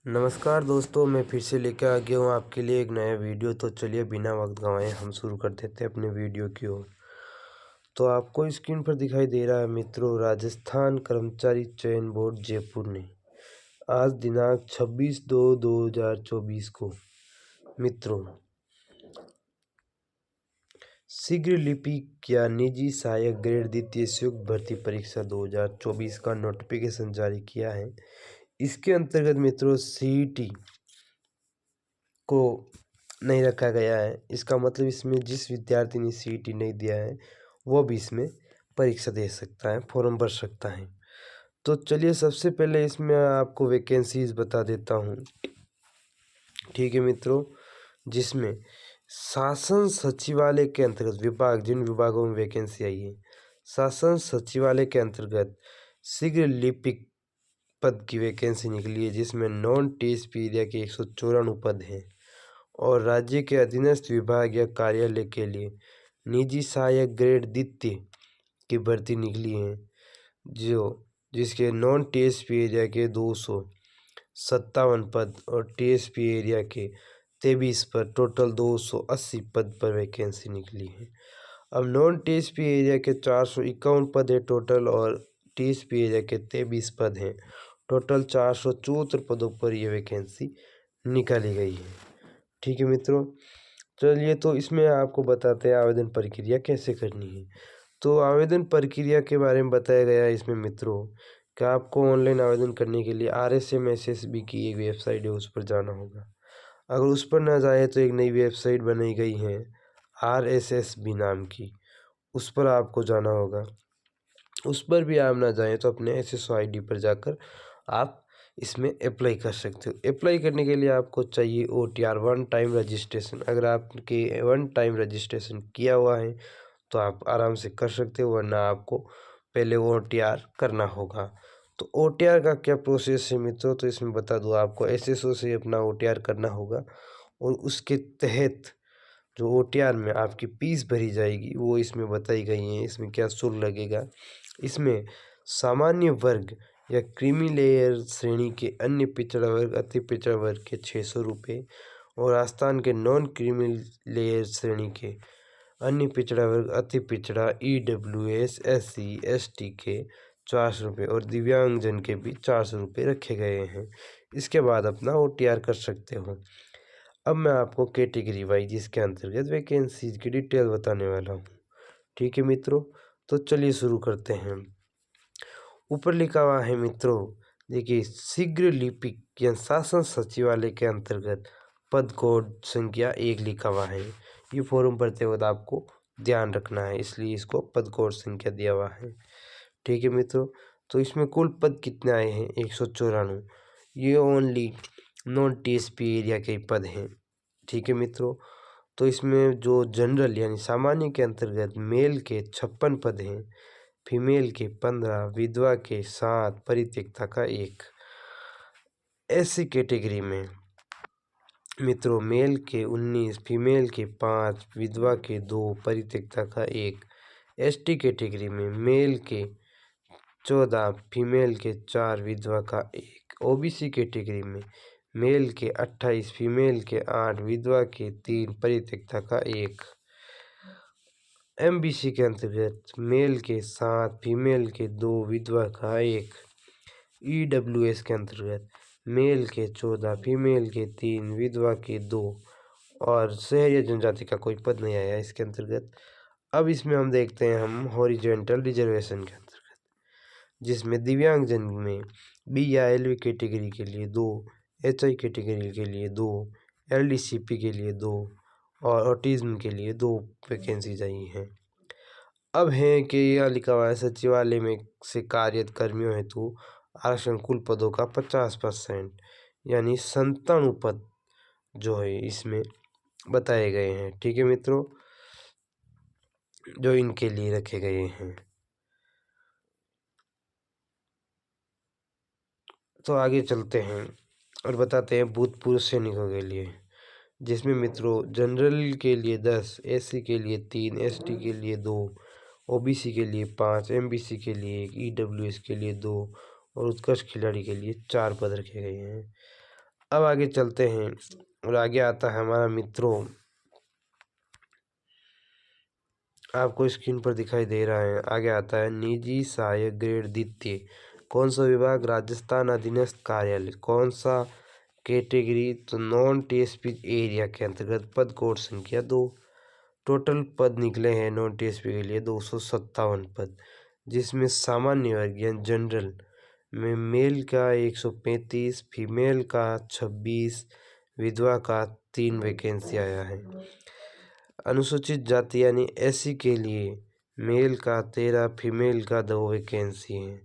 नमस्कार दोस्तों, मैं फिर से लेकर आ गया हूँ आपके लिए एक नया वीडियो। तो चलिए बिना वक्त गंवाए हम शुरू कर देते हैं अपने वीडियो की ओर। तो आपको स्क्रीन पर दिखाई दे रहा है मित्रों, राजस्थान कर्मचारी चयन बोर्ड जयपुर ने आज दिनांक 26/2/2024 को मित्रों शीघ्र लिपिक या निजी सहायक ग्रेड द्वितीय संयुक्त भर्ती परीक्षा 2024 का नोटिफिकेशन जारी किया है। इसके अंतर्गत मित्रों सीईटी को नहीं रखा गया है। इसका मतलब इसमें जिस विद्यार्थी ने सीईटी नहीं दिया है वो भी इसमें परीक्षा दे सकता है, फॉर्म भर सकता है। तो चलिए सबसे पहले इसमें आपको वैकेंसीज बता देता हूँ, ठीक है मित्रों। जिसमें शासन सचिवालय के अंतर्गत विभाग, जिन विभागों में वैकेंसी आई है, शासन सचिवालय के अंतर्गत शीघ्र लिपिक पद की वैकेंसी निकली है, जिसमें नॉन टीएसपी एरिया के 194 पद हैं। और राज्य के अधीनस्थ विभाग या कार्यालय के लिए निजी सहायक ग्रेड द्वितीय की भर्ती निकली है, जिसके नॉन टीएसपी एरिया के 257 पद और टीएसपी एरिया के 23 पर टोटल 280 पद पर वैकेंसी निकली है। अब नॉन टीएसपी एरिया के 451 पद है टोटल, और टीएसपी एरिया के 23 पद हैं। टोटल 474 पदों पर यह वैकेंसी निकाली गई है, ठीक है मित्रों। चलिए तो इसमें आपको बताते हैं आवेदन प्रक्रिया कैसे करनी है। तो आवेदन प्रक्रिया के बारे में बताया गया है इसमें मित्रों कि आपको ऑनलाइन आवेदन करने के लिए RSMSSB की एक वेबसाइट है, उस पर जाना होगा। अगर उस पर ना जाए तो एक नई वेबसाइट बनाई गई है RSSB नाम की, उस पर आपको जाना होगा। उस पर भी आप ना जाएं तो अपने SSO ID पर जाकर आप इसमें अप्लाई कर सकते हो। अप्लाई करने के लिए आपको चाहिए OTR, वन टाइम रजिस्ट्रेशन। अगर आपके वन टाइम रजिस्ट्रेशन किया हुआ है तो आप आराम से कर सकते हो, वरना आपको पहले OTR करना होगा। तो OTR का क्या प्रोसेस है मित्रों, तो इसमें बता दूँ आपको। SSO से अपना OTR करना होगा, और उसके तहत जो OTR में आपकी फीस भरी जाएगी वो इसमें बताई गई है। इसमें क्या शुल्क लगेगा, इसमें सामान्य वर्ग या क्रीमी लेयर श्रेणी के अन्य पिछड़ा वर्ग, अति पिछड़ा वर्ग के 600 रुपये, और राजस्थान के नॉन क्रीमी लेयर श्रेणी के अन्य पिछड़ा वर्ग, अति पिछड़ा, EWS SC ST के 400 रुपये, और दिव्यांगजन के भी 400 रुपये रखे गए हैं। इसके बाद अपना OTR कर सकते हो। अब मैं आपको कैटेगरी वाइज इसके अंतर्गत वैकेंसीज की डिटेल बताने वाला हूँ, ठीक है मित्रों। तो चलिए शुरू करते हैं। ऊपर लिखा हुआ है मित्रों, देखिए, शीघ्र लिपिक या शासन सचिवालय के अंतर्गत पद कोड संख्या 1 लिखा हुआ है। ये फॉर्म भरते वक्त आपको ध्यान रखना है, इसलिए इसको पद कोड संख्या दिया हुआ है, ठीक है मित्रों। तो इसमें कुल पद कितने आए हैं, 194। ये ओनली नॉन टीएसपी एरिया के पद हैं, ठीक है मित्रों। तो इसमें जो जनरल यानी सामान्य के अंतर्गत मेल के 56 पद हैं, फीमेल के 15, विधवा के 7, परित्यक्ता का 1। ऐसी कैटेगरी में मित्रों मेल के 19, फीमेल के 5, विधवा के 2, परित्यक्ता का 1। ST कैटेगरी में मेल के 14, फीमेल के 4, विधवा का 1। OBC कैटेगरी में मेल के 28, फीमेल के 8, विधवा के 3, परित्यक्ता का 1। MBC के अंतर्गत मेल के 7, फीमेल के 2, विधवा का 1। EWS के अंतर्गत मेल के 14, फीमेल के 3, विधवा के 2, और शहरी जनजाति का कोई पद नहीं आया इसके अंतर्गत। अब इसमें हम देखते हैं हम हॉरिजॉन्टल रिजर्वेशन के अंतर्गत, जिसमें दिव्यांगजन में B या LV कैटेगरी के लिए 2, HI कैटेगरी के लिए 2, LDCP के लिए 2, और ऑटिज्म के लिए 2 वैकेंसीज आई हैं। अब है कि यह लिखा हुआ है सचिवालय में से कार्यरत कर्मियों हेतु आरक्षण कुल पदों का 50%, यानी 97 पद जो है इसमें बताए गए हैं, ठीक है मित्रों, जो इनके लिए रखे गए हैं। तो आगे चलते हैं और बताते हैं भूतपूर्व सैनिकों के लिए, जिसमें मित्रों जनरल के लिए 10, SC के लिए 3, ST के लिए 2, OBC के लिए 5, MBC के लिए 1, EWS के लिए 2, और उत्कृष्ट खिलाड़ी के लिए 4 पद रखे गए हैं। अब आगे चलते हैं और आगे आता है हमारा मित्रों, आपको स्क्रीन पर दिखाई दे रहा है, आगे आता है निजी सहायक ग्रेड द्वितीय। कौन सा विभाग? राजस्थान अधीनस्थ कार्यालय। कौन सा कैटेगरी? तो नॉन टीएसपी एरिया के अंतर्गत पद कोड संख्या 2। टोटल पद निकले हैं नॉन टीएसपी के लिए 257 पद, जिसमें सामान्य वर्ग यानी जनरल में मेल का 135, फीमेल का 26, विधवा का 3 वैकेंसी आया है। अनुसूचित जाति यानी एससी के लिए मेल का 13, फीमेल का 2 वैकेंसी है।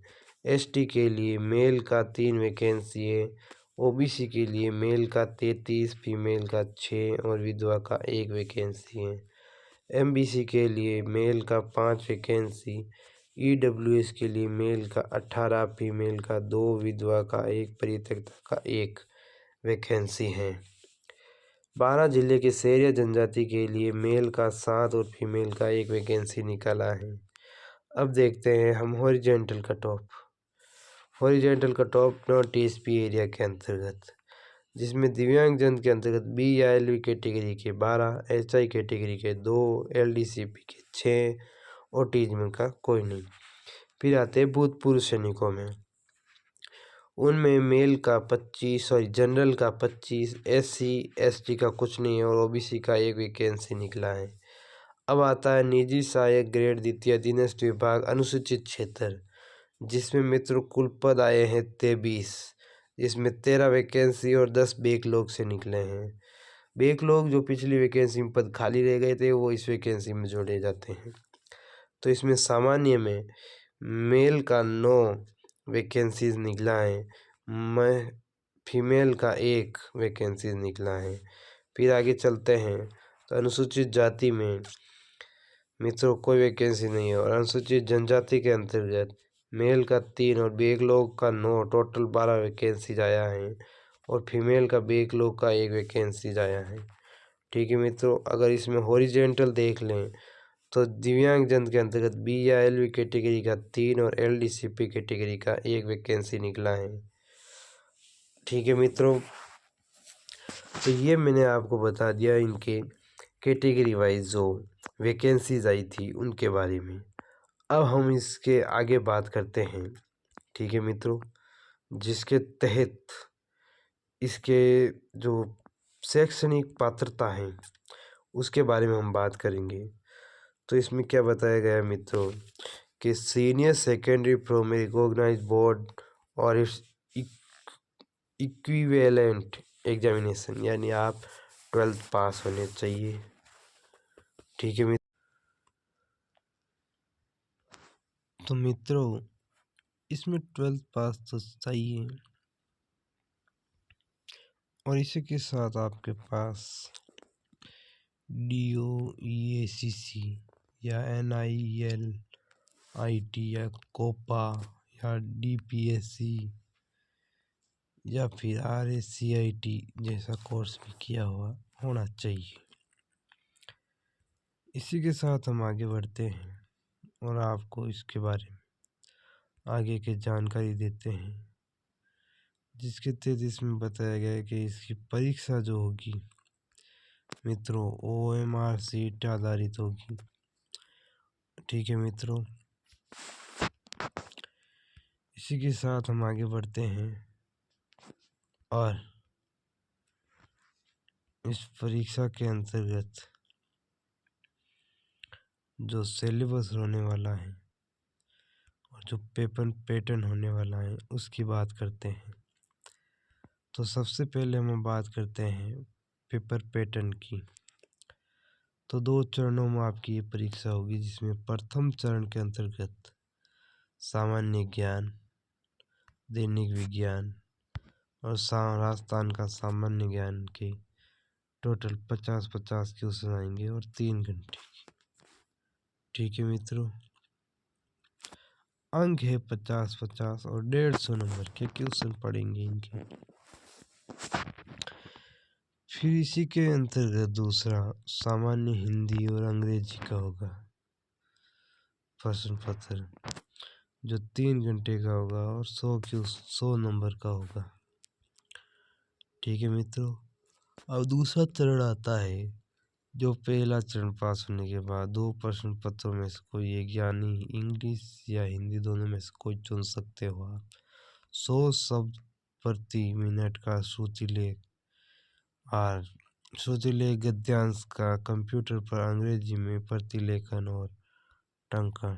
एसटी के लिए मेल का 3 वैकेंसी है। ओबीसी के लिए मेल का 33, फीमेल का 6 और विधवा का 1 वैकेंसी है। एमबीसी के लिए मेल का 5 वैकेंसी। ईडब्ल्यूएस के लिए मेल का 18, फीमेल का 2, विधवा का 1, परित्यक्ता का 1 वैकेंसी है। 12 जिले के शहरी जनजाति के लिए मेल का 7 और फीमेल का 1 वैकेंसी निकाला है। अब देखते हैं हम horizontal cut off. Horizontal cut off non TSP area के अंतर्गत, जिसमें दिव्यांगजन के अंतर्गत बी या एलवी कैटेगरी के 12, एचआई कैटेगरी के 2, एलडीसीपी के 6, ऑटिज्म का कोई नहीं। फिर आते हैं भूतपूर्व सैनिकों में, उनमें मेल का 25, सॉरी जनरल का 25, एससी एसटी का कुछ नहीं है और ओबीसी का 1 वैकेंसी निकला है। अब आता है निजी सहायक ग्रेड द्वितीय अधीनस्थ विभाग अनुसूचित क्षेत्र, जिसमें मित्रों कुल पद आए हैं 23, जिसमें 13 वैकेंसी और 10 बैकलॉग से निकले हैं। बैकलॉग जो पिछली वैकेंसी में पद खाली रह गए थे वो इस वैकेंसी में जोड़े जाते हैं। तो इसमें सामान्य में मेल का 9 वैकेंसीज निकला है, मैं फीमेल का 1 वैकेंसीज निकला है। फिर आगे चलते हैं तो अनुसूचित जाति में मित्रों कोई वैकेंसी नहीं है और अनुसूचित जनजाति के अंतर्गत मेल का 3 और बैकलॉग का 9, टोटल 12 वैकेंसीज आया है और फीमेल का बैकलॉग का 1 वैकेंसीज आया है। ठीक है मित्रों, अगर इसमें हॉरिजॉन्टल देख लें तो दिव्यांगजन के अंतर्गत बी या एलवी कैटेगरी का 3 और एलडीसीपी कैटेगरी का 1 वैकेंसी निकला है। ठीक है मित्रों, तो ये मैंने आपको बता दिया इनके कैटेगरी वाइज जो वैकेंसीज आई थी उनके बारे में। अब हम इसके आगे बात करते हैं। ठीक है मित्रों, जिसके तहत इसके जो शैक्षणिक पात्रता है उसके बारे में हम बात करेंगे। तो इसमें क्या बताया गया है मित्रों कि senior secondary from a recognised board और इट्स इक्विवेलेंट एग्जामिनेशन, यानी आप 12th पास होने चाहिए। ठीक है मित्र, तो मित्रों इसमें 12th पास तो चाहिए और इसी के साथ आपके पास DOEACC या NIL IT या कोपा या DPSC या फिर RACIT जैसा कोर्स भी किया हुआ होना चाहिए। इसी के साथ हम आगे बढ़ते हैं और आपको इसके बारे में आगे की जानकारी देते हैं, जिसके तहत इसमें बताया गया है कि इसकी परीक्षा जो होगी मित्रों OMR सीट आधारित होगी। ठीक है मित्रों, इसी के साथ हम आगे बढ़ते हैं और इस परीक्षा के अंतर्गत जो सिलेबस होने वाला है और जो पेपर पैटर्न होने वाला है उसकी बात करते हैं। तो सबसे पहले हम बात करते हैं पेपर पैटर्न की। तो 2 चरणों में आपकी ये परीक्षा होगी, जिसमें प्रथम चरण के अंतर्गत सामान्य ज्ञान, दैनिक विज्ञान और राजस्थान का सामान्य ज्ञान के टोटल 50-50 क्वेश्चन आएंगे और 3 घंटे की। ठीक है मित्रों, अंक है 50-50 और 150 नंबर के क्वेश्चन पढ़ेंगे इनके। फिर इसी के अंतर्गत दूसरा सामान्य हिंदी और अंग्रेजी का होगा प्रश्न पत्र, जो 3 घंटे का होगा और 100 नंबर का होगा। ठीक है मित्रों। अब दूसरा चरण आता है, जो पहला चरण पास होने के बाद 2 प्रश्न पत्रों में से कोई एक, यानी इंग्लिश या हिंदी दोनों में से कोई चुन सकते हो आप। 100 शब्द प्रति मिनट का श्रुतिलेख और श्रुतिलेख गद्यांश का कंप्यूटर पर अंग्रेजी में प्रतिलेखन और टंकण,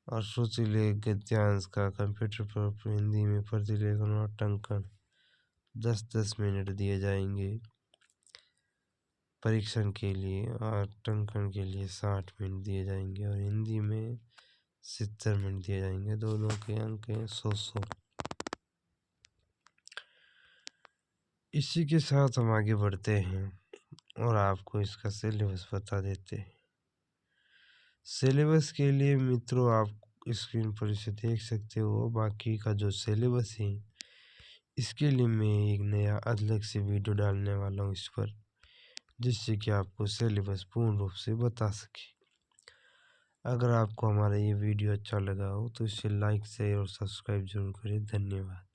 और श्रुतिलेख गद्यांश का कंप्यूटर पर हिंदी में प्रतिलेखन और टंकण 10-10 मिनट दिए जाएंगे परीक्षण के लिए, और टंकण के लिए 60 मिनट दिए जाएंगे, और हिंदी में 70 मिनट दिए जाएंगे। दोनों के अंक हैं 100। इसी के साथ हम आगे बढ़ते हैं और आपको इसका सिलेबस बता देते हैं। सिलेबस के लिए मित्रों आप स्क्रीन पर इसे देख सकते हो। बाकी का जो सिलेबस है इसके लिए मैं एक नया अलग से वीडियो डालने वाला हूँ इस पर, जिससे कि आपको सिलेबस पूर्ण रूप से बता सके। अगर आपको हमारा ये वीडियो अच्छा लगा हो तो इसे लाइक शेयर और सब्सक्राइब जरूर करें। धन्यवाद।